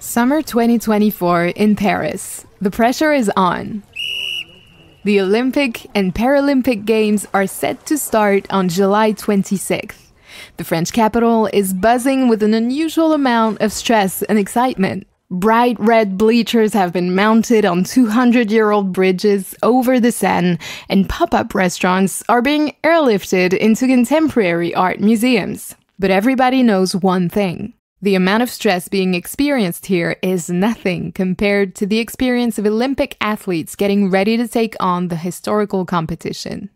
Summer 2024 in Paris. The pressure is on. The Olympic and Paralympic Games are set to start on July 26th. The French capital is buzzing with an unusual amount of stress and excitement. Bright red bleachers have been mounted on 200-year-old bridges over the Seine, and pop-up restaurants are being airlifted into contemporary art museums. But everybody knows one thing. The amount of stress being experienced here is nothing compared to the experience of Olympic athletes getting ready to take on the historical competition.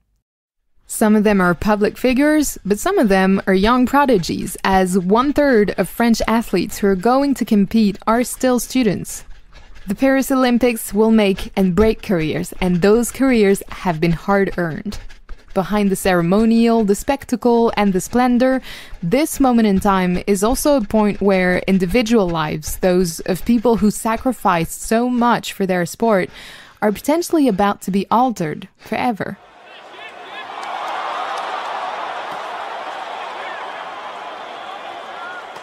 Some of them are public figures, but some of them are young prodigies, as 1/3 of French athletes who are going to compete are still students. The Paris Olympics will make and break careers, and those careers have been hard-earned. Behind the ceremonial, the spectacle, and the splendor, this moment in time is also a point where individual lives, those of people who sacrificed so much for their sport, are potentially about to be altered forever.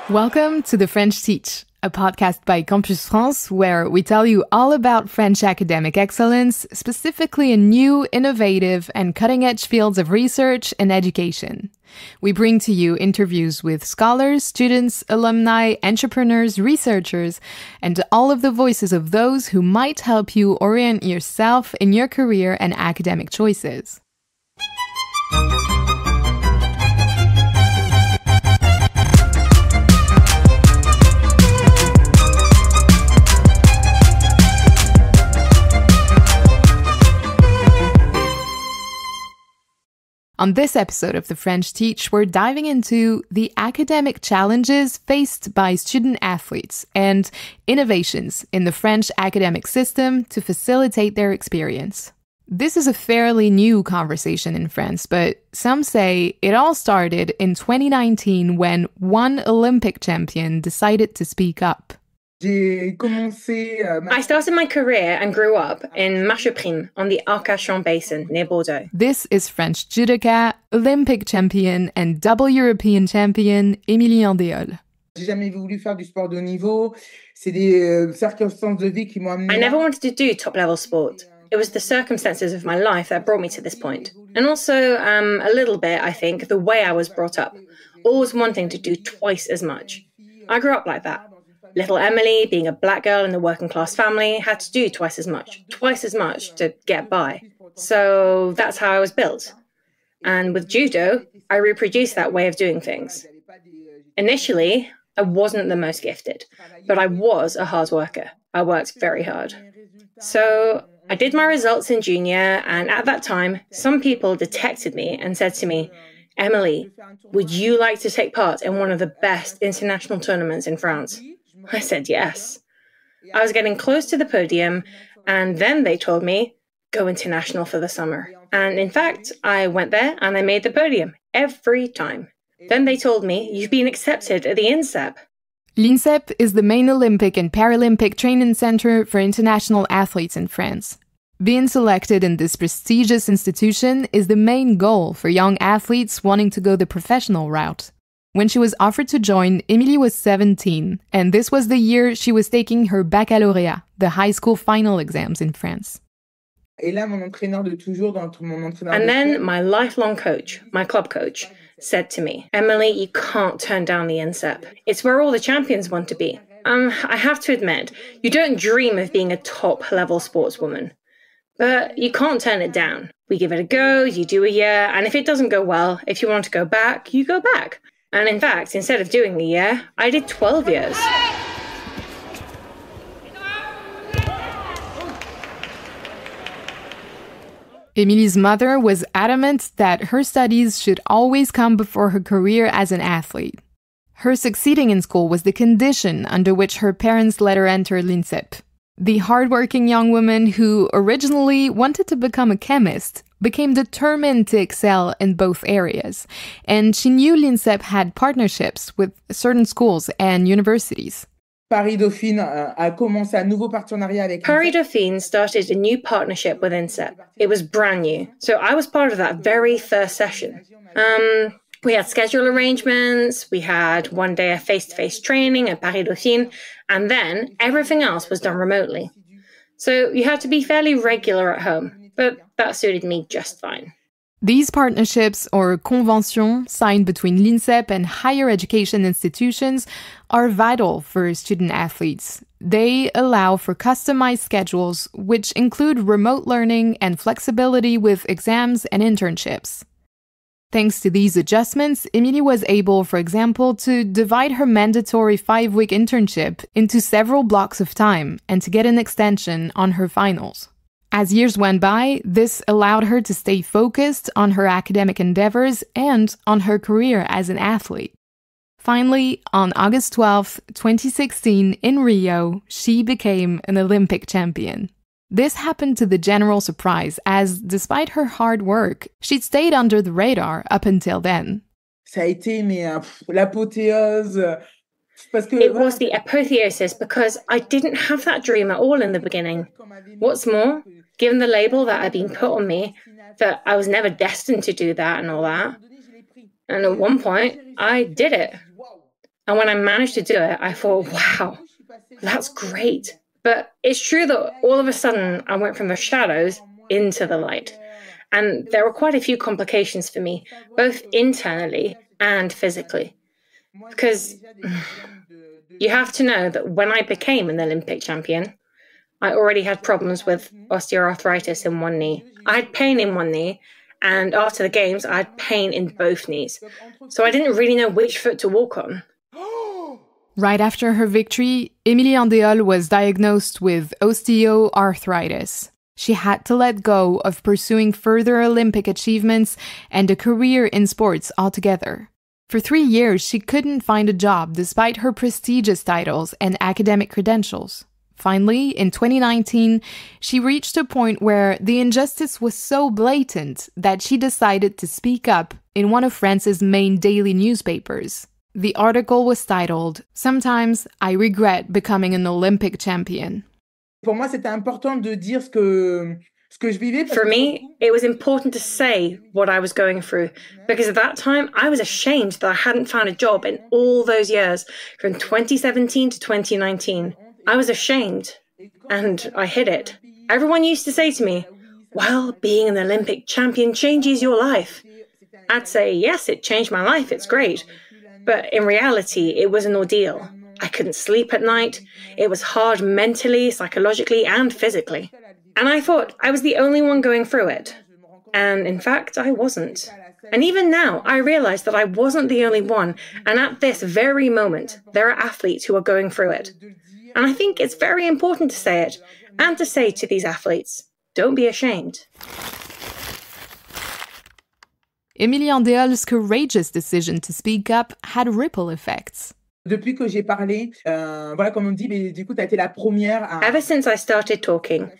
Welcome to The French Teach, a podcast by Campus France where we tell you all about French academic excellence, specifically in new, innovative, and cutting-edge fields of research and education. We bring to you interviews with scholars, students, alumni, entrepreneurs, researchers, and all of the voices of those who might help you orient yourself in your career and academic choices. On this episode of The French Teach, we're diving into the academic challenges faced by student athletes and innovations in the French academic system to facilitate their experience. This is a fairly new conversation in France, but some say it all started in 2019 when one Olympic champion decided to speak up. I started my career and grew up in Marcheprime on the Arcachon Basin near Bordeaux. This is French judoka, Olympic champion, and double European champion Émilie Andéol. I never wanted to do top-level sport. It was the circumstances of my life that brought me to this point. And also, a little bit, I think, the way I was brought up. Always wanting to do twice as much. I grew up like that. Little Emily, being a black girl in a working-class family, had to do twice as much to get by. So that's how I was built. And with judo, I reproduced that way of doing things. Initially, I wasn't the most gifted, but I was a hard worker. I worked very hard. So I did my results in junior, and at that time, some people detected me and said to me, "Emily, would you like to take part in one of the best international tournaments in France?" I said yes. I was getting close to the podium, and then they told me, go international for the summer. And in fact, I went there and I made the podium every time. Then they told me, you've been accepted at the INSEP. L'INSEP is the main Olympic and Paralympic training center for international athletes in France. Being selected in this prestigious institution is the main goal for young athletes wanting to go the professional route. When she was offered to join, Émilie was 17, and this was the year she was taking her baccalauréat, the high school final exams in France. And then my lifelong coach, my club coach, said to me, "Emily, you can't turn down the INSEP. It's where all the champions want to be. I have to admit, you don't dream of being a top-level sportswoman. But you can't turn it down. We give it a go, you do a year, and if it doesn't go well, if you want to go back, you go back." And in fact, instead of doing a year, I did 12 years. Émilie's mother was adamant that her studies should always come before her career as an athlete. Her succeeding in school was the condition under which her parents let her enter l'INSEP. The hardworking young woman who originally wanted to become a chemist became determined to excel in both areas, and she knew l'INSEP had partnerships with certain schools and universities. Paris Dauphine started a new partnership with INSEP. It was brand new, so I was part of that very first session. We had schedule arrangements, we had one day of face-to-face training at Paris Dauphine, And then everything else was done remotely. So you had to be fairly regular at home, but that suited me just fine. These partnerships, or conventions, signed between l'INSEP and higher education institutions are vital for student athletes. They allow for customized schedules, which include remote learning and flexibility with exams and internships. Thanks to these adjustments, Émilie was able, for example, to divide her mandatory 5-week internship into several blocks of time and to get an extension on her finals. As years went by, this allowed her to stay focused on her academic endeavors and on her career as an athlete. Finally, on August 12, 2016, in Rio, she became an Olympic champion. This happened to the general surprise, as despite her hard work, she'd stayed under the radar up until then. It was the apotheosis because I didn't have that dream at all in the beginning. What's more, given the label that had been put on me, that I was never destined to do that and all that, and at one point, I did it. And when I managed to do it, I thought, wow, that's great. But it's true that all of a sudden, I went from the shadows into the light. And there were quite a few complications for me, both internally and physically. Because you have to know that when I became an Olympic champion, I already had problems with osteoarthritis in one knee. I had pain in one knee, and after the games, I had pain in both knees. So I didn't really know which foot to walk on. Right after her victory, Émilie Andéol was diagnosed with osteoarthritis. She had to let go of pursuing further Olympic achievements and a career in sports altogether. For 3 years, she couldn't find a job despite her prestigious titles and academic credentials. Finally, in 2019, she reached a point where the injustice was so blatant that she decided to speak up in one of France's main daily newspapers. The article was titled, "Sometimes I regret becoming an Olympic champion." For me, it was important to say what I was going through, because at that time, I was ashamed that I hadn't found a job in all those years, from 2017 to 2019. I was ashamed, and I hid it. Everyone used to say to me, well, being an Olympic champion changes your life. I'd say, yes, it changed my life, it's great. But in reality, it was an ordeal. I couldn't sleep at night. It was hard mentally, psychologically, and physically. And I thought I was the only one going through it. And in fact, I wasn't. And even now, I realize that I wasn't the only one. And at this very moment, there are athletes who are going through it. And I think it's very important to say it, and to say to these athletes, don't be ashamed. Émilie Andéol's courageous decision to speak up had ripple effects. Ever since I started talking,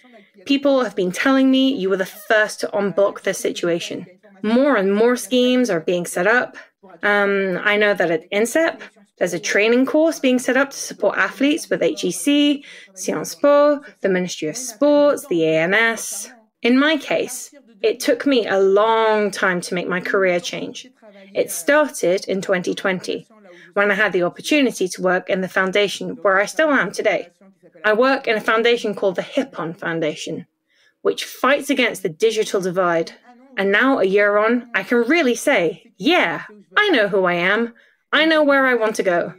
people have been telling me you were the first to unblock the situation. More and more schemes are being set up. I know that at INSEP, there's a training course being set up to support athletes with HEC, Sciences Po, the Ministry of Sports, the ANS. In my case, it took me a long time to make my career change. It started in 2020, when I had the opportunity to work in the foundation where I still am today. I work in a foundation called the Ippon Foundation, which fights against the digital divide. And now, a year on, I can really say, yeah, I know who I am. I know where I want to go.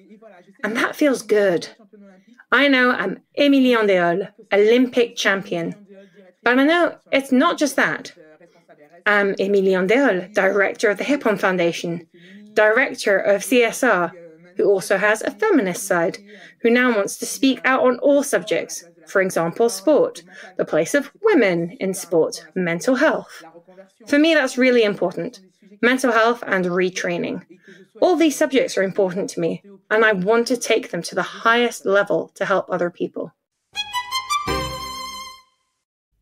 And that feels good. I know I'm Émilie Andéol, Olympic champion. But I know it's not just that. I'm Émilie Andéol, director of the Ippon Foundation, director of CSR, who also has a feminist side, who now wants to speak out on all subjects, for example, sport, the place of women in sport, mental health. For me, that's really important. Mental health and retraining. All these subjects are important to me, and I want to take them to the highest level to help other people.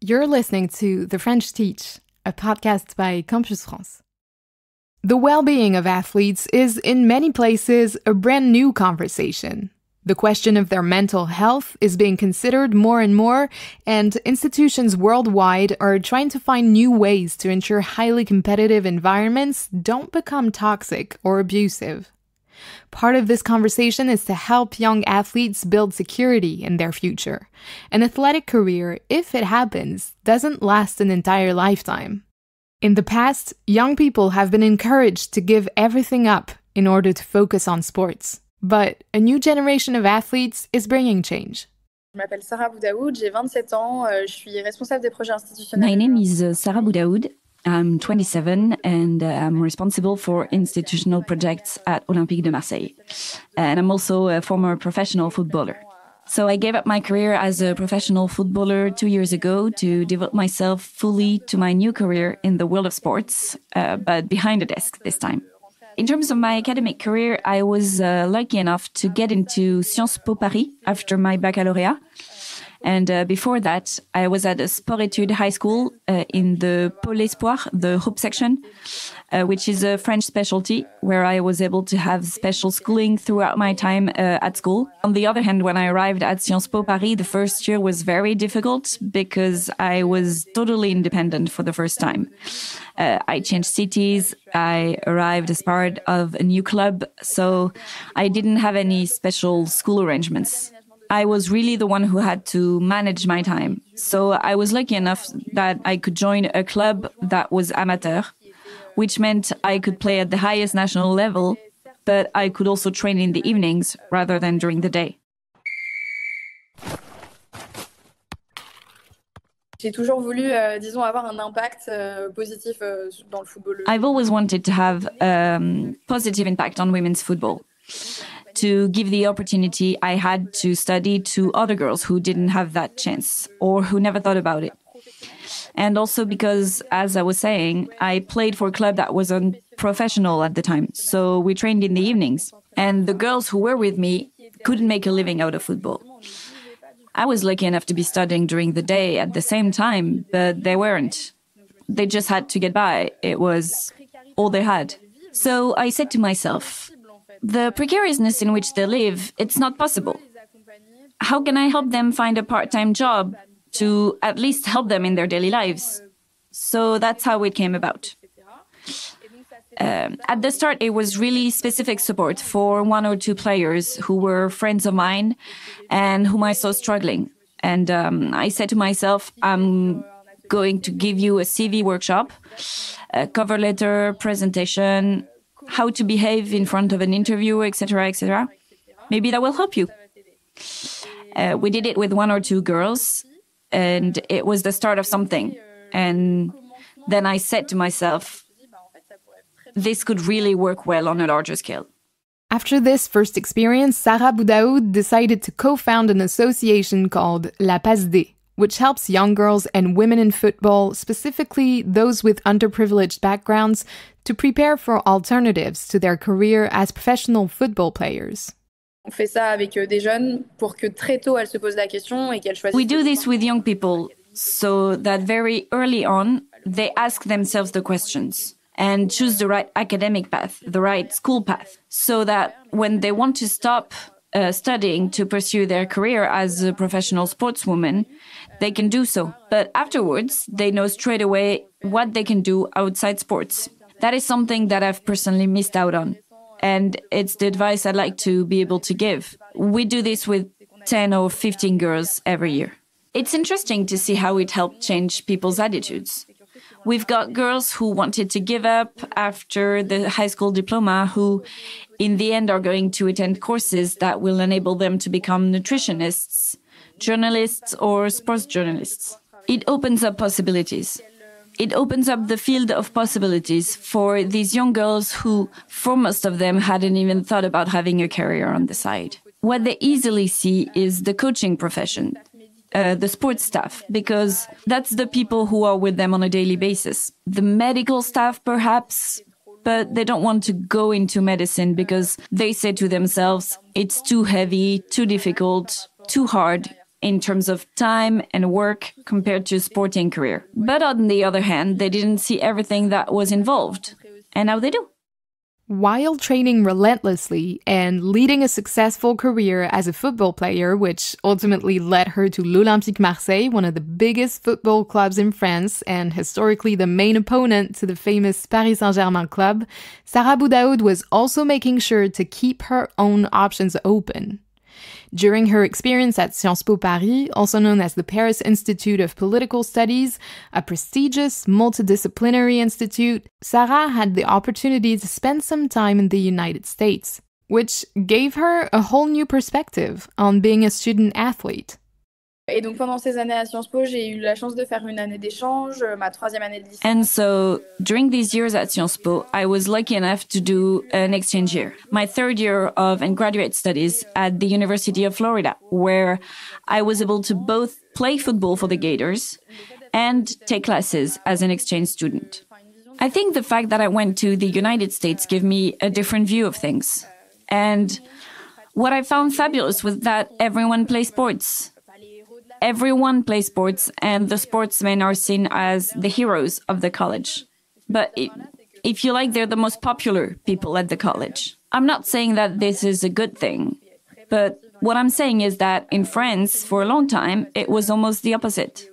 You're listening to The French Teach, a podcast by Campus France. The well-being of athletes is, in many places, a brand new conversation. The question of their mental health is being considered more and more, and institutions worldwide are trying to find new ways to ensure highly competitive environments don't become toxic or abusive. Part of this conversation is to help young athletes build security in their future. An athletic career, if it happens, doesn't last an entire lifetime. In the past, young people have been encouraged to give everything up in order to focus on sports. But a new generation of athletes is bringing change. Je m'appelle Sarah Boudaoud, j'ai 27 ans, je suis responsable des projets institutionnels. My name is Sarah Boudaoud. I'm 27 and I'm responsible for institutional projects at Olympique de Marseille. And I'm also a former professional footballer. So I gave up my career as a professional footballer 2 years ago to devote myself fully to my new career in the world of sports, but behind the desk this time. In terms of my academic career, I was lucky enough to get into Sciences Po Paris after my baccalaureate. And before that, I was at a Sport Études high school in the Pôle Espoir, the Hoop section, which is a French specialty where I was able to have special schooling throughout my time at school. On the other hand, when I arrived at Sciences Po Paris, the first year was very difficult because I was totally independent for the first time. I changed cities. I arrived as part of a new club, so I didn't have any special school arrangements. I was really the one who had to manage my time. So I was lucky enough that I could join a club that was amateur, which meant I could play at the highest national level, but I could also train in the evenings rather than during the day. J'ai toujours voulu, disons, avoir un impact positif dans le football. I've always wanted to have a positive impact on women's football, to give the opportunity I had to study to other girls who didn't have that chance or who never thought about it. And also because, as I was saying, I played for a club that was unprofessional at the time. So we trained in the evenings. And the girls who were with me couldn't make a living out of football. I was lucky enough to be studying during the day at the same time, but they weren't. They just had to get by. It was all they had. So I said to myself, the precariousness in which they live, it's not possible. How can I help them find a part-time job to at least help them in their daily lives? So that's how it came about. At the start, it was really specific support for one or two players who were friends of mine and whom I saw struggling. And I said to myself, I'm going to give you a CV workshop, a cover letter, presentation, how to behave in front of an interview, etc., etc. Maybe that will help you. We did it with one or two girls, and it was the start of something. And then I said to myself, this could really work well on a larger scale. After this first experience, Sarah Boudaoud decided to co-found an association called La Passe D, which helps young girls and women in football, specifically those with underprivileged backgrounds, to prepare for alternatives to their career as professional football players. On fait ça avec des jeunes pour que très tôt elles se posent la question et qu'elles choisissent. We do this with young people so that very early on they ask themselves the questions and choose the right academic path, the right school path, so that when they want to stop studying to pursue their career as a professional sportswoman, they can do so. But afterwards, they know straight away what they can do outside sports. That is something that I've personally missed out on. And it's the advice I'd like to be able to give. We do this with 10 or 15 girls every year. It's interesting to see how it helped change people's attitudes. We've got girls who wanted to give up after the high school diploma who, in the end, are going to attend courses that will enable them to become nutritionists, journalists, or sports journalists. It opens up possibilities. It opens up the field of possibilities for these young girls who, for most of them, hadn't even thought about having a career on the side. What they easily see is the coaching profession, the sports staff, because that's the people who are with them on a daily basis. The medical staff, perhaps, but they don't want to go into medicine because they say to themselves, it's too heavy, too difficult, too hard in terms of time and work compared to a sporting career. But on the other hand, they didn't see everything that was involved. And now they do. While training relentlessly and leading a successful career as a football player, which ultimately led her to l'Olympique Marseille, one of the biggest football clubs in France and historically the main opponent to the famous Paris Saint-Germain club, Sarah Boudaoud was also making sure to keep her own options open. During her experience at Sciences Po Paris, also known as the Paris Institute of Political Studies, a prestigious multidisciplinary institute, Sarah had the opportunity to spend some time in the United States, which gave her a whole new perspective on being a student athlete. Et donc pendant ces années à Sciences Po, j'ai eu la chance de faire une année d'échange, ma 3e année de licence. And so during these years at Sciences Po, I was lucky enough to do an exchange year, my 3rd year of undergraduate studies at the University of Florida, where I was able to both play football for the Gators and take classes as an exchange student. I think the fact that I went to the United States gave me a different view of things. And what I found fabulous was that everyone plays sports. Everyone plays sports, and the sportsmen are seen as the heroes of the college. But if you like, they're the most popular people at the college. I'm not saying that this is a good thing, but what I'm saying is that in France, for a long time, it was almost the opposite,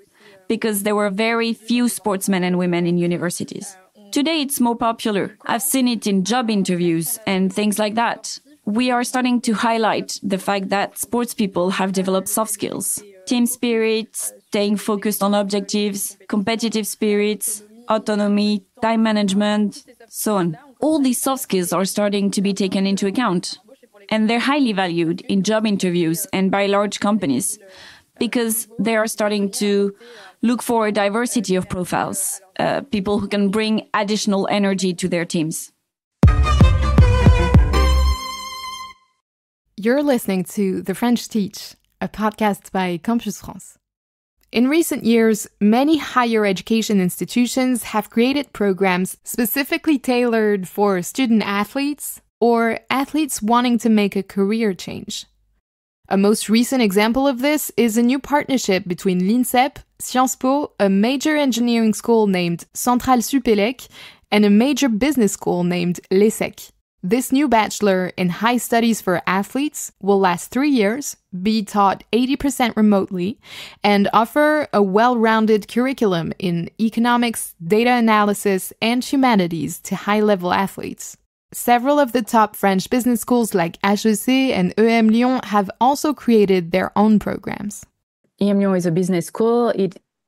because there were very few sportsmen and women in universities. Today, it's more popular. I've seen it in job interviews and things like that. We are starting to highlight the fact that sports people have developed soft skills. Team spirit, staying focused on objectives, competitive spirits, autonomy, time management, so on. All these soft skills are starting to be taken into account. And they're highly valued in job interviews and by large companies because they are starting to look for a diversity of profiles, people who can bring additional energy to their teams. You're listening to The French Teach, a podcast by Campus France. In recent years, many higher education institutions have created programs specifically tailored for student athletes or athletes wanting to make a career change. A most recent example of this is a new partnership between l'INSEP, Sciences Po, a major engineering school named Centrale Supélec, and a major business school named l'ESSEC. This new bachelor in high studies for athletes will last 3 years, be taught 80% remotely, and offer a well-rounded curriculum in economics, data analysis, and humanities to high-level athletes. Several of the top French business schools like HEC and EM Lyon have also created their own programs. EM Lyon is a business school.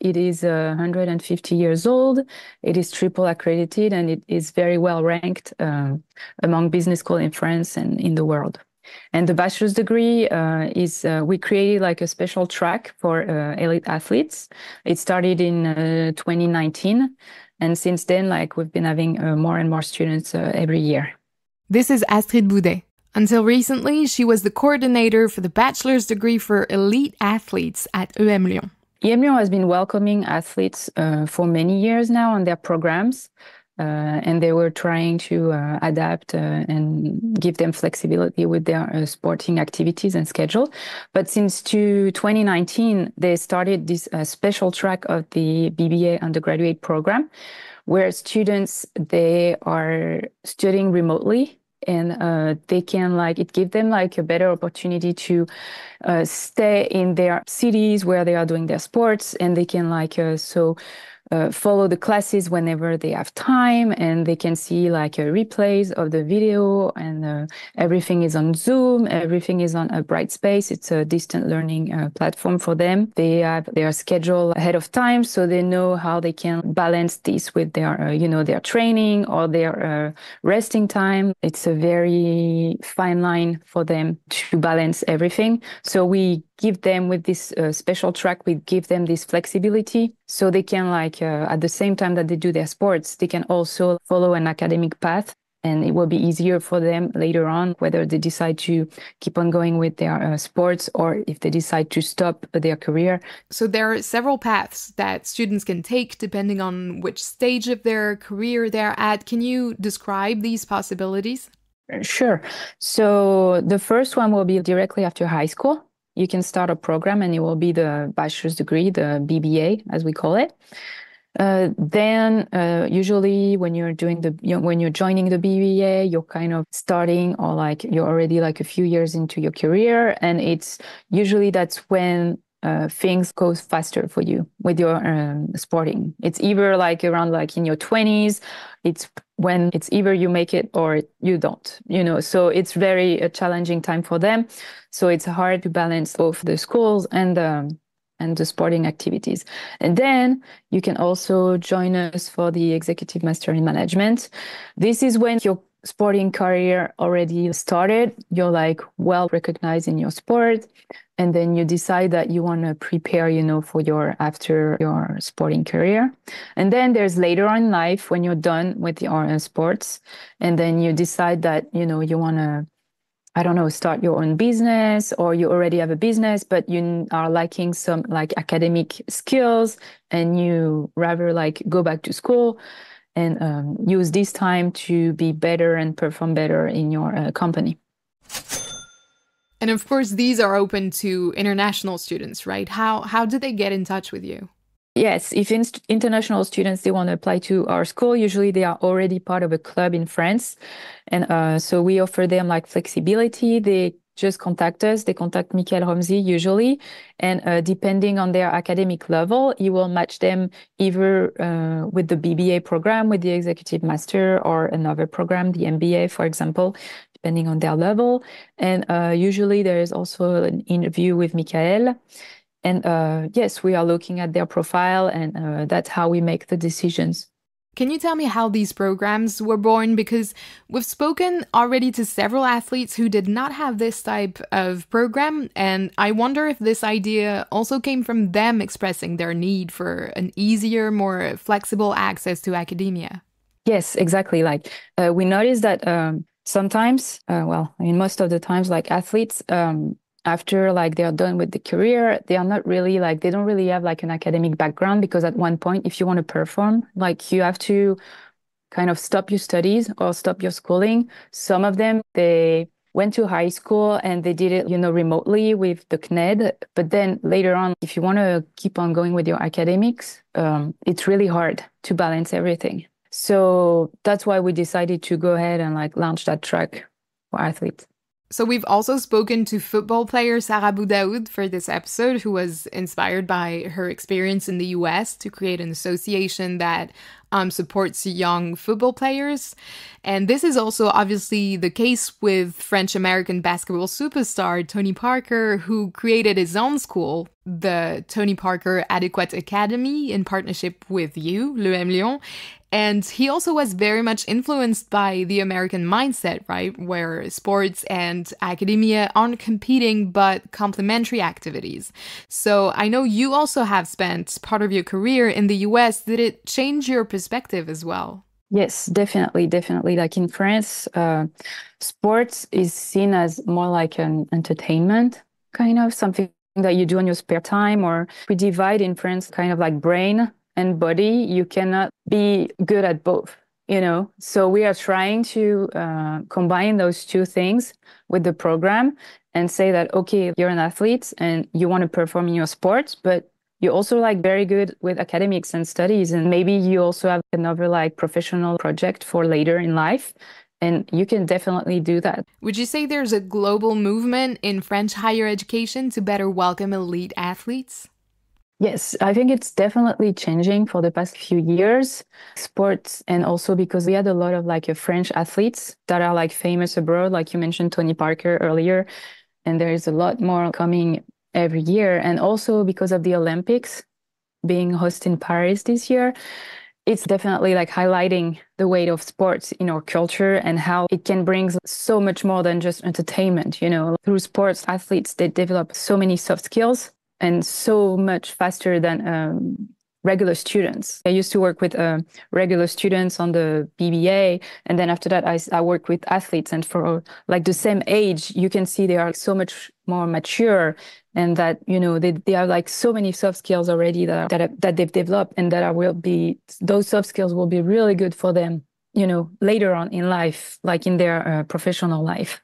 It is 150 years old. It is triple accredited, and it is very well ranked among business schools in France and in the world. And the bachelor's degree we created like a special track for elite athletes. It started in 2019, and since then, like we've been having more and more students every year. This is Astrid Boudet. Until recently, she was the coordinator for the bachelor's degree for elite athletes at EM Lyon. EM Lyon has been welcoming athletes for many years now on their programs, and they were trying to adapt and give them flexibility with their sporting activities and schedule. But since 2019, they started this special track of the BBA undergraduate program, where students, they are studying remotely. And they can it gives them a better opportunity to stay in their cities where they are doing their sports, and they can follow the classes whenever they have time, and they can see replays of the video, and everything is on Zoom, everything is on a Brightspace. It's a distant learning platform for them. They have their schedule ahead of time, so they know how they can balance this with their their training or their resting time. It's a very fine line for them to balance everything. So we give them with this special track, we give them this flexibility so they can at the same time that they do their sports, they can also follow an academic path, and it will be easier for them later on, whether they decide to keep on going with their sports or if they decide to stop their career. So there are several paths that students can take depending on which stage of their career they're at. Can you describe these possibilities? Sure. So the first one will be directly after high school. You can start a program and it will be the bachelor's degree, the BBA, as we call it. Then usually when you're when you're joining the BBA, you're kind of starting or like you're already like a few years into your career, and it's usually that's when things go faster for you with your sporting. It's either like around like in your 20s, it's when it's either you make it or you don't, so it's very a challenging time for them. So it's hard to balance both the schools and the sporting activities. And then you can also join us for the Executive Master in Management. This is when your sporting career already started. You're like well recognized in your sport. And then you decide that you want to prepare, for after your sporting career. And then there's later on in life when you're done with your sports. And then you decide that, you want to, I don't know, start your own business, or you already have a business, but you are lacking some like academic skills and you rather like go back to school and use this time to be better and perform better in your company. And of course, these are open to international students, right? How did they get in touch with you? Yes, if international students, they want to apply to our school, usually they are already part of a club in France. And so we offer them like flexibility. They just contact us. They contact Michael Romsey usually. And depending on their academic level, he will match them either with the BBA program, with the Executive Master, or another program, the MBA, for example, depending on their level. And usually there is also an interview with Michael. And yes, we are looking at their profile, and that's how we make the decisions. Can you tell me how these programs were born? Because we've spoken already to several athletes who did not have this type of program, and I wonder if this idea also came from them expressing their need for an easier, more flexible access to academia. Yes, exactly. Like we noticed that sometimes, most of the times, like athletes, after like they're done with the career, they are not really like, they don't really have like an academic background, because at one point, if you want to perform, like you have to kind of stop your studies or stop your schooling. Some of them, they went to high school and they did it, remotely with the CNED. But then later on, if you want to keep on going with your academics, it's really hard to balance everything. So that's why we decided to go ahead and like launch that track for athletes. So we've also spoken to football player Sarah Boudaoud for this episode, who was inspired by her experience in the US to create an association that supports young football players. And this is also obviously the case with French-American basketball superstar Tony Parker, who created his own school, the Tony Parker Adequate Academy, in partnership with you, l'EM Lyon. And he also was very much influenced by the American mindset, right? Where sports and academia aren't competing, but complementary activities. So I know you also have spent part of your career in the US. Did it change your perspective as well? Yes, definitely. Like in France, sports is seen as more like an entertainment, kind of something that you do in your spare time. Or we divide in France kind of like brain and body. You cannot be good at both, So we are trying to combine those two things with the program and say that, okay, you're an athlete and you want to perform in your sports, but you're also like very good with academics and studies. And maybe you also have another like professional project for later in life. And you can definitely do that. Would you say there's a global movement in French higher education to better welcome elite athletes? Yes, I think it's definitely changing for the past few years. Sports, and also because we had a lot of like French athletes that are like famous abroad, like you mentioned Tony Parker earlier, and there is a lot more coming every year. And also because of the Olympics being hosted in Paris this year, it's definitely like highlighting the weight of sports in our culture and how it can bring so much more than just entertainment. Through sports, athletes, they develop so many soft skills and so much faster than regular students. I used to work with regular students on the BBA, and then after that, I worked with athletes. And for like the same age, you can see they are so much more mature, and that they have like so many soft skills already that they've developed, and those soft skills will be really good for them, later on in life, like in their professional life.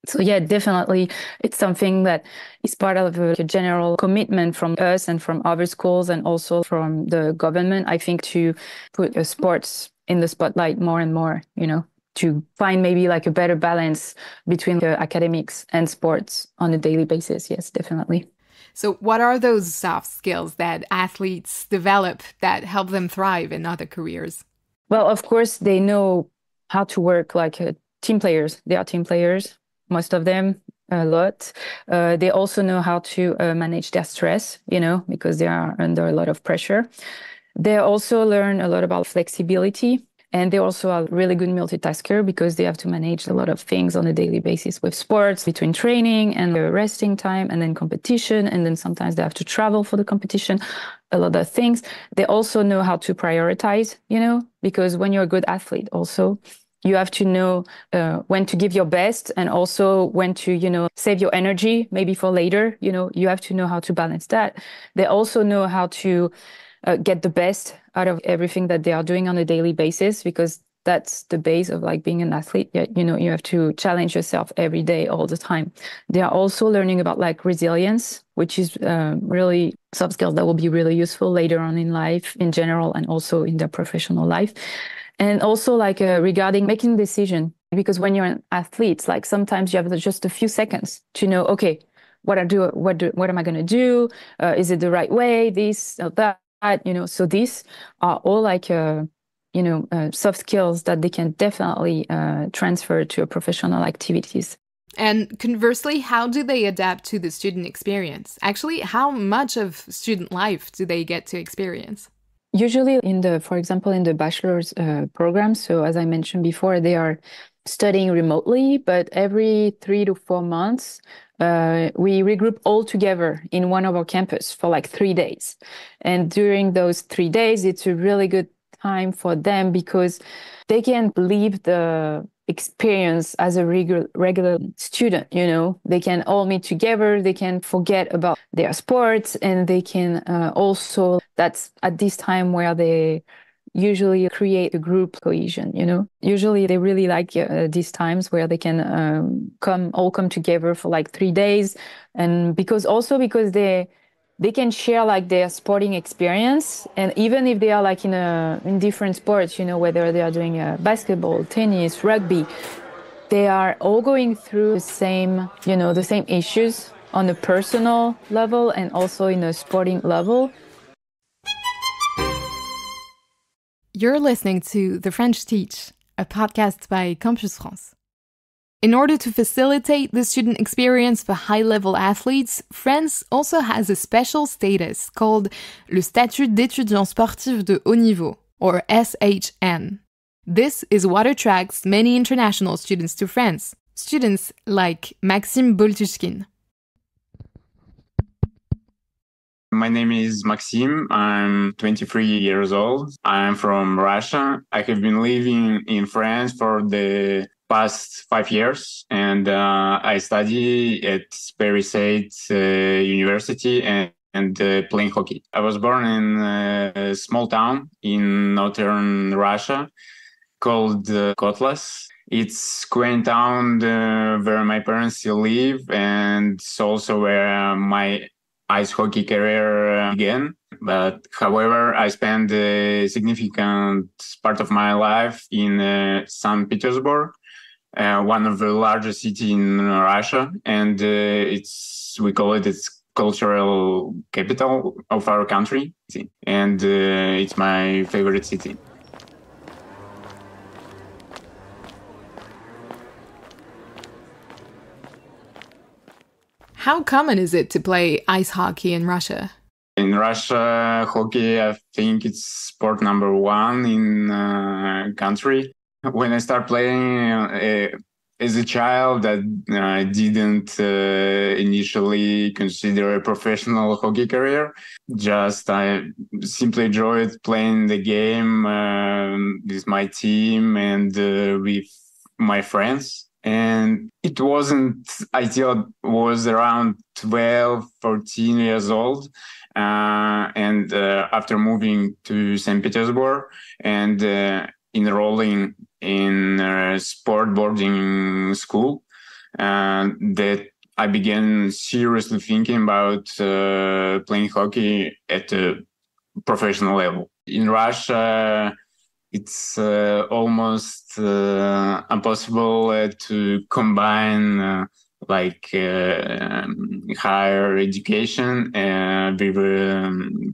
So yeah, definitely, it's something that is part of a general commitment from us and from other schools and also from the government, I think, to put sports in the spotlight more and more, to find maybe like a better balance between the academics and sports on a daily basis. Yes, definitely. So what are those soft skills that athletes develop that help them thrive in other careers? Well, of course, they know how to work like team players. They are team players, most of them, a lot. They also know how to manage their stress, because they are under a lot of pressure. They also learn a lot about flexibility. And they also are really good multitasker because they have to manage a lot of things on a daily basis with sports, between training and resting time, and then competition. And then sometimes they have to travel for the competition, a lot of things. They also know how to prioritize, because when you're a good athlete also, you have to know when to give your best and also when to, save your energy, maybe for later. You have to know how to balance that. They also know how to get the best out of everything that they are doing on a daily basis, because that's the base of like being an athlete. You have to challenge yourself every day, all the time. They are also learning about like resilience, which is really soft skills that will be really useful later on in life in general and also in their professional life. And also like regarding making decision, because when you're an athlete, like sometimes you have just a few seconds to know, okay, what am I going to do? Is it the right way? This or that? So these are all like, soft skills that they can definitely transfer to professional activities. And conversely, how do they adapt to the student experience? Actually, how much of student life do they get to experience? Usually for example, in the bachelor's program, so as I mentioned before, they are studying remotely, but every 3 to 4 months, we regroup all together in one of our campus for like 3 days. And during those 3 days, it's a really good time for them because they can live the experience as a regular student. They can all meet together, they can forget about their sports, and they can also, that's at this time where they usually create a group cohesion. Usually they really like these times where they can all come together for like 3 days, and because they can share like their sporting experience, and even if they are like in different sports, whether they are doing basketball, tennis, rugby, they are all going through the same issues on a personal level and also in a sporting level. You're listening to The French Teach, a podcast by Campus France. In order to facilitate the student experience for high-level athletes, France also has a special status called le statut d'étudiant sportif de haut niveau, or SHN. This is what attracts many international students to France, students like Maxime Boltushkin. My name is Maxime. I'm 23 years old. I'm from Russia. I have been living in France for the past 5 years, and I study at Paris State University and playing hockey. I was born in a small town in northern Russia called Kotlas. It's quaint town where my parents still live, and it's also where my ice hockey career began. But however, I spent a significant part of my life in St. Petersburg, one of the largest cities in Russia, and we call it its cultural capital of our country, and it's my favorite city. How common is it to play ice hockey in Russia? In Russia, hockey, I think it's sport number one in country. When I started playing as a child, I didn't initially consider a professional hockey career. I simply enjoyed playing the game with my team and with my friends. And it wasn't until I was around 12, 14 years old. And after moving to St. Petersburg and enrolling in a sport boarding school, that I began seriously thinking about playing hockey at a professional level. In Russia, it's almost impossible to combine higher education with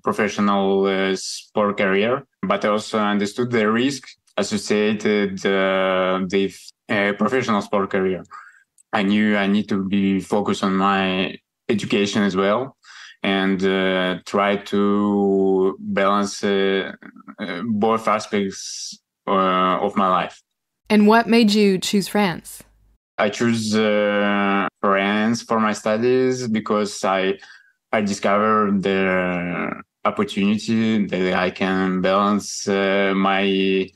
professional sport career. But I also understood the risk associated with a professional sport career. I knew I need to be focused on my education as well and try to balance both aspects of my life. And what made you choose France? I choose France for my studies because I discovered the opportunity that I can balance my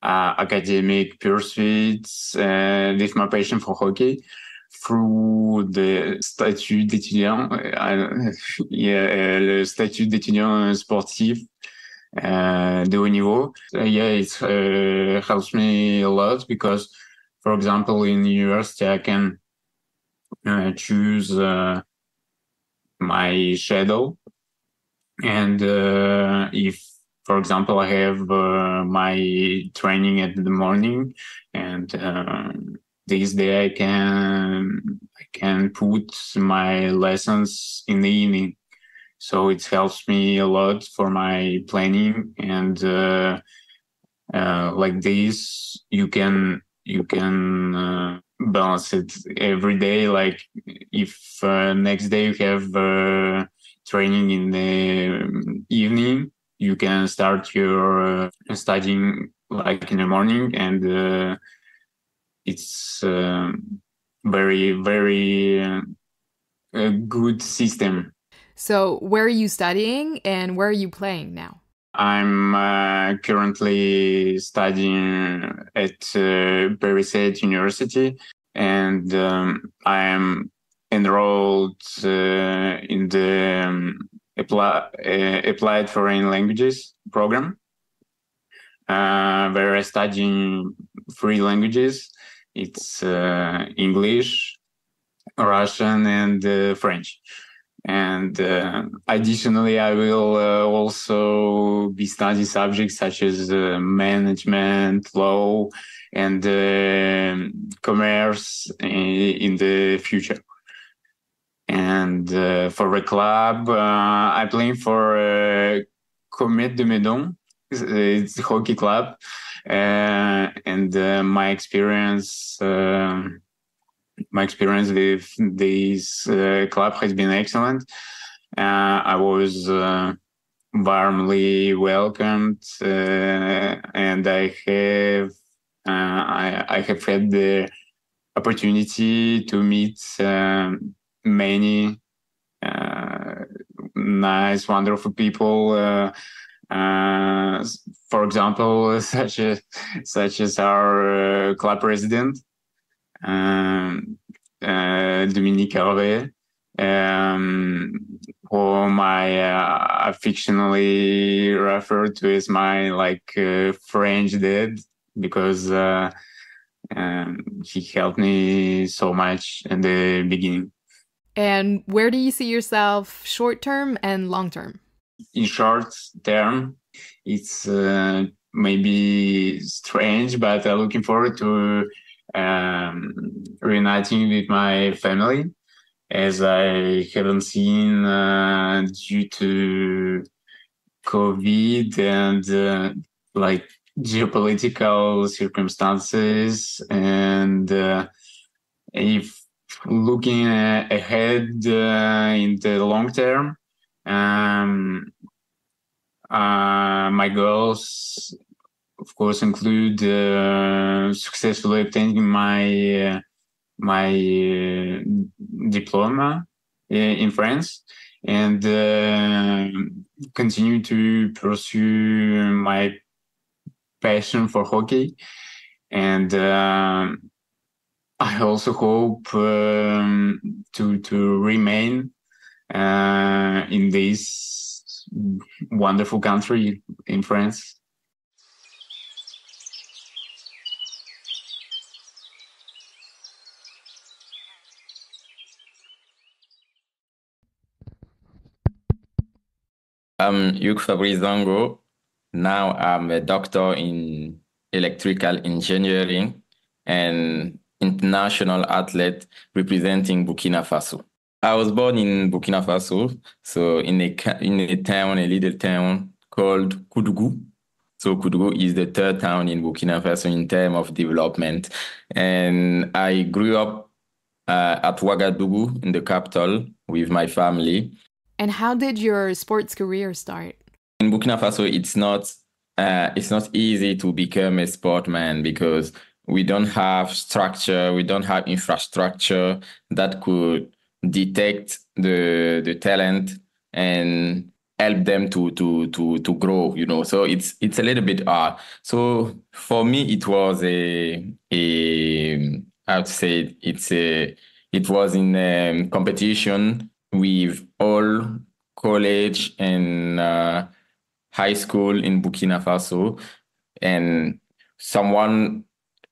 academic pursuits with my passion for hockey through the statut d'étudiant, le statut d'étudiant sportif de haut niveau. It helps me a lot because, for example, in university, I can choose my schedule. And if, for example, I have my training at the morning, and this day I can put my lessons in the evening. So it helps me a lot for my planning, and like this, you can balance it every day. Like if next day you have training in the evening, you can start your studying like in the morning, and it's very, very a good system. So where are you studying and where are you playing now? I'm currently studying at Paris State University, and I'm enrolled in the Applied Foreign Languages program, where I study 3 languages. It's English, Russian, and French. And additionally, I will also be studying subjects such as management, law, and commerce in the future. And for the club, I'm playing for Comète de Meudon. It's a hockey club, and my experience with this club has been excellent. I was warmly welcomed, and I have had the opportunity to meet many nice, wonderful people. For example, such as our club president, Dominique Hervé, whom I affectionately refer to as my French dad, because he helped me so much in the beginning. And where do you see yourself short term and long term? In short term, it's maybe strange, but I'm looking forward to reuniting with my family, as I haven't seen due to COVID and geopolitical circumstances. And if looking ahead in the long term, my goals, of course, include successfully obtaining my diploma in France, and continue to pursue my passion for hockey. And I also hope to remain in this wonderful country in France. I'm Hugh Fabrice Zango. Now I'm a doctor in electrical engineering and international athlete representing Burkina Faso. I was born in Burkina Faso, so in a town, a little town called Koudougou. So Koudougou is the third town in Burkina Faso in terms of development. And I grew up at Ouagadougou in the capital with my family. And how did your sports career start? In Burkina Faso, it's not easy to become a sportman because we don't have structure, we don't have infrastructure that could detect the talent and help them to grow, you know. So it's a little bit hard. So for me, it was I would say it was in a competition with all college and high school in Burkina Faso, and someone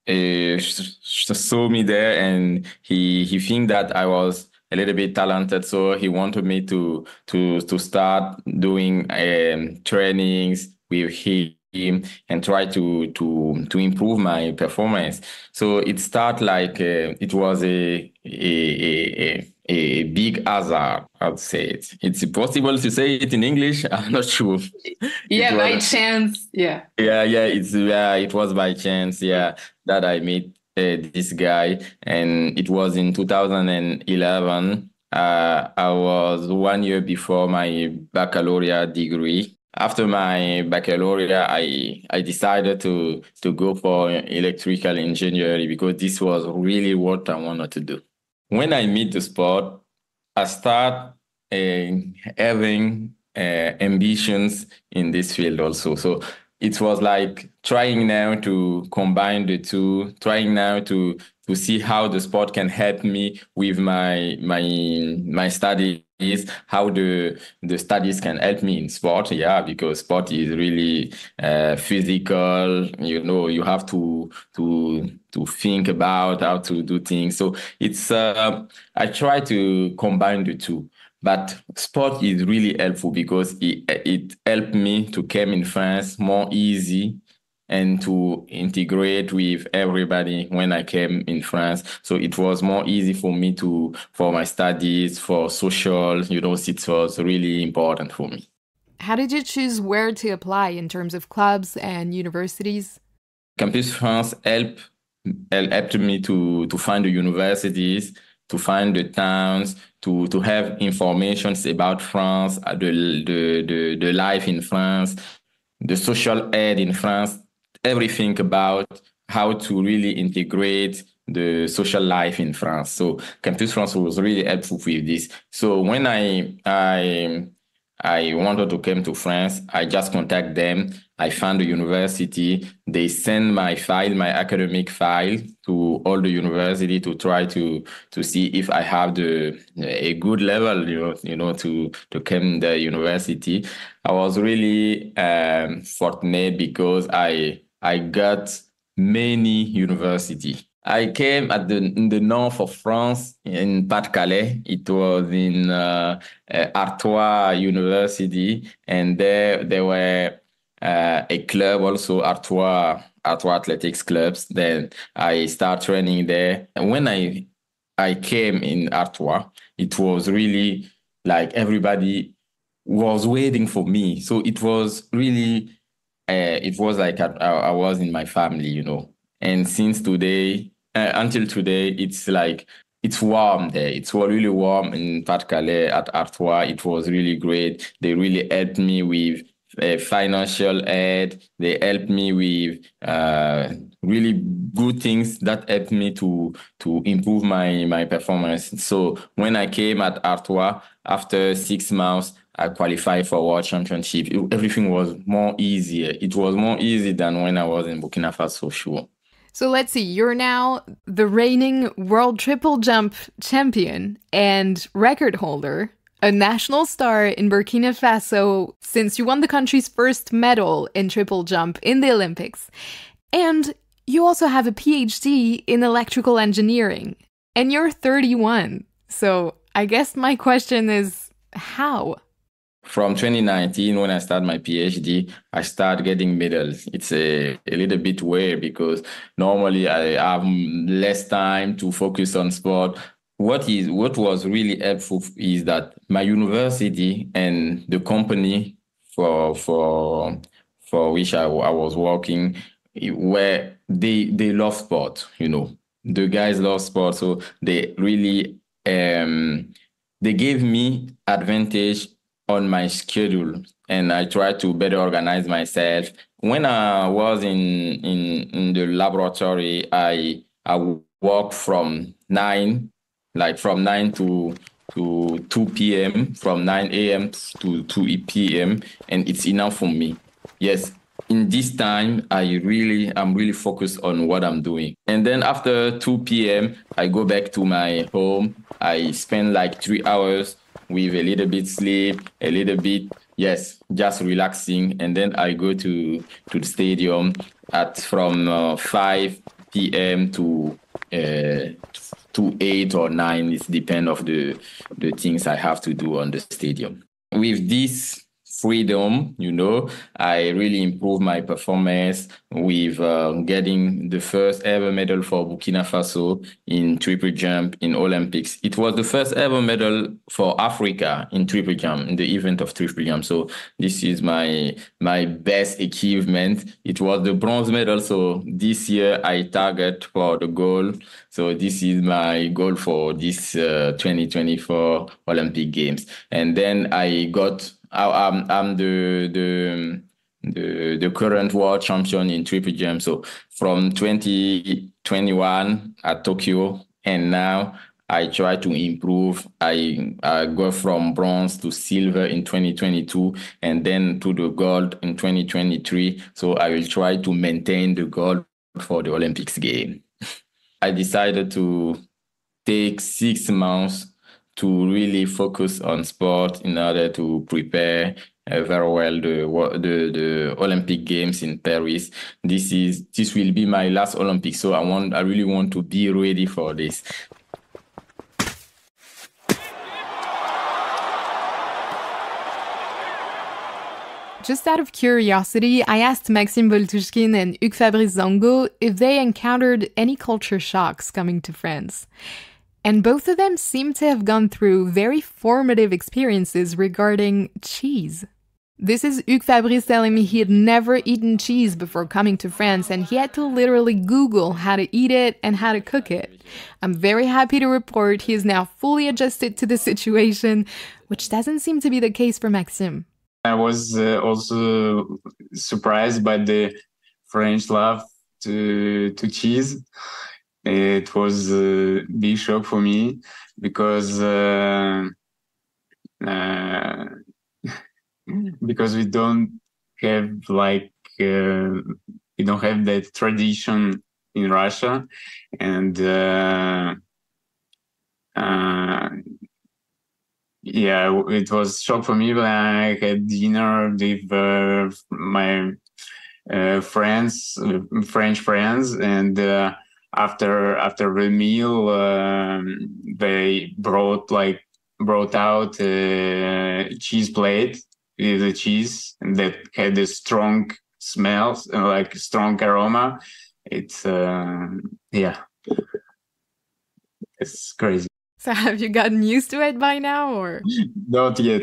saw me there, and he think that I was a little bit talented, so he wanted me to start doing trainings with him and try to improve my performance. So it started like it was a big hazard, I'd say it. It's possible to say it in English. I'm not sure. Yeah, by chance. Yeah. Yeah, it was by chance, that I met this guy, and it was in 2011. I was 1 year before my baccalaureate degree. After my baccalaureate, I decided to go for electrical engineering because this was really what I wanted to do. When I meet the sport, I start having ambitions in this field also. So it was like trying now to combine the two, trying now to see how the sport can help me with my studies, how the studies can help me in sport. Yeah, because sport is really physical. You know, you have to think about how to do things. So it's I try to combine the two. But sport is really helpful because it helped me to come in France more easy and to integrate with everybody when I came in France. So it was more easy for me for my studies, for social, you know, it was really important for me. How did you choose where to apply in terms of clubs and universities? Campus France helped me to find the universities, to find the towns, to have information about France, the life in France, the social aid in France, everything about how to really integrate the social life in France. So Campus France was really helpful with this. So when I wanted to come to France, I just contact them. I found the university. They send my file, my academic file, to all the university to try to see if I have a good level, to come the university. I was really fortunate because I got many university. I came in the north of France, in Pas-de-Calais. It was in Artois University, and there were a club also, Artois Athletics Clubs. Then I started training there. And when I came in Artois, it was really like everybody was waiting for me. So it was really, it was like I was in my family, you know. And since today, until today, it's like, it's warm there. It's really warm in Pas-de-Calais at Artois. It was really great. They really helped me with financial aid. They helped me with really good things that helped me to improve my performance. So when I came at Artois, after 6 months, I qualified for World Championship. Everything was more easier. It was more easy than when I was in Burkina Faso, sure. So let's see, you're now the reigning world triple jump champion and record holder, a national star in Burkina Faso since you won the country's first medal in triple jump in the Olympics. And you also have a PhD in electrical engineering. And you're 31. So I guess my question is, how? from 2019, when I started my PhD, I started getting medals. It's a little bit weird because normally I have less time to focus on sport. What was really helpful is that my university and the company for which I was working, where they love sport, The guys love sport, so they really they gave me advantage on my schedule, and I try to better organize myself. When I was in the laboratory, I work from 9 to 2 p.m., from 9 a.m. to 2 p.m., and it's enough for me. Yes, in this time, I'm really focused on what I'm doing. And then after 2 p.m., I go back to my home. I spend like 3 hours with a little bit sleep, a little bit, just relaxing. And then I go to the stadium from 5 p.m. to 8 or 9. It depends of the things I have to do on the stadium. With this freedom, I really improved my performance with getting the first ever medal for Burkina Faso in triple jump in Olympics. It was the first ever medal for Africa in triple jump, in the event of triple jump. So this is my best achievement. It was the bronze medal. So this year I target for the gold. So this is my goal for this 2024 Olympic Games. And then I'm the current world champion in triple jump. So from 2021 at Tokyo, and now I try to improve. I go from bronze to silver in 2022, and then to the gold in 2023. So I will try to maintain the gold for the Olympics game. I decided to take 6 months to really focus on sport in order to prepare very well the Olympic Games in Paris. This will be my last Olympics, so I really want to be ready for this. Just out of curiosity, I asked Maxime Boltushkin and Hugues Fabrice Zango if they encountered any culture shocks coming to France. And both of them seem to have gone through very formative experiences regarding cheese. This is Hugues Fabrice telling me he had never eaten cheese before coming to France, and he had to literally Google how to eat it and how to cook it. I'm very happy to report he is now fully adjusted to the situation, which doesn't seem to be the case for Maxime. I was also surprised by the French love to cheese. It was a big shock for me because we don't have that tradition in Russia, and it was shock for me when I had dinner with my French friends, and after the meal, they brought out a cheese plate with the cheese that had a strong smell, like strong aroma. It's it's crazy. So have you gotten used to it by now, or? Not yet.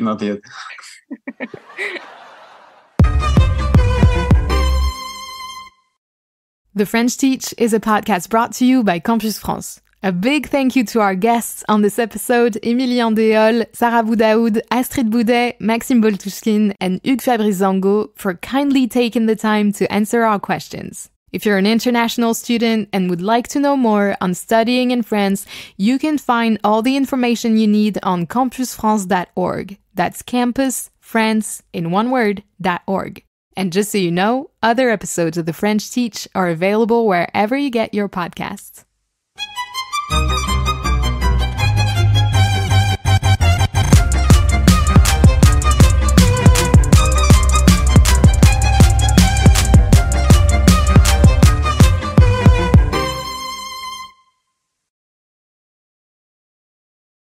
The French Teach is a podcast brought to you by Campus France. A big thank you to our guests on this episode, Émilie Andéol, Sarah Boudaoud, Astrid Boudet, Maxime Boltushkin, and Hugues Fabrice Zango for kindly taking the time to answer our questions. If you're an international student and would like to know more on studying in France, you can find all the information you need on campusfrance.org. That's campus, France, in one word, .org. And just so you know, other episodes of The French Teach are available wherever you get your podcasts.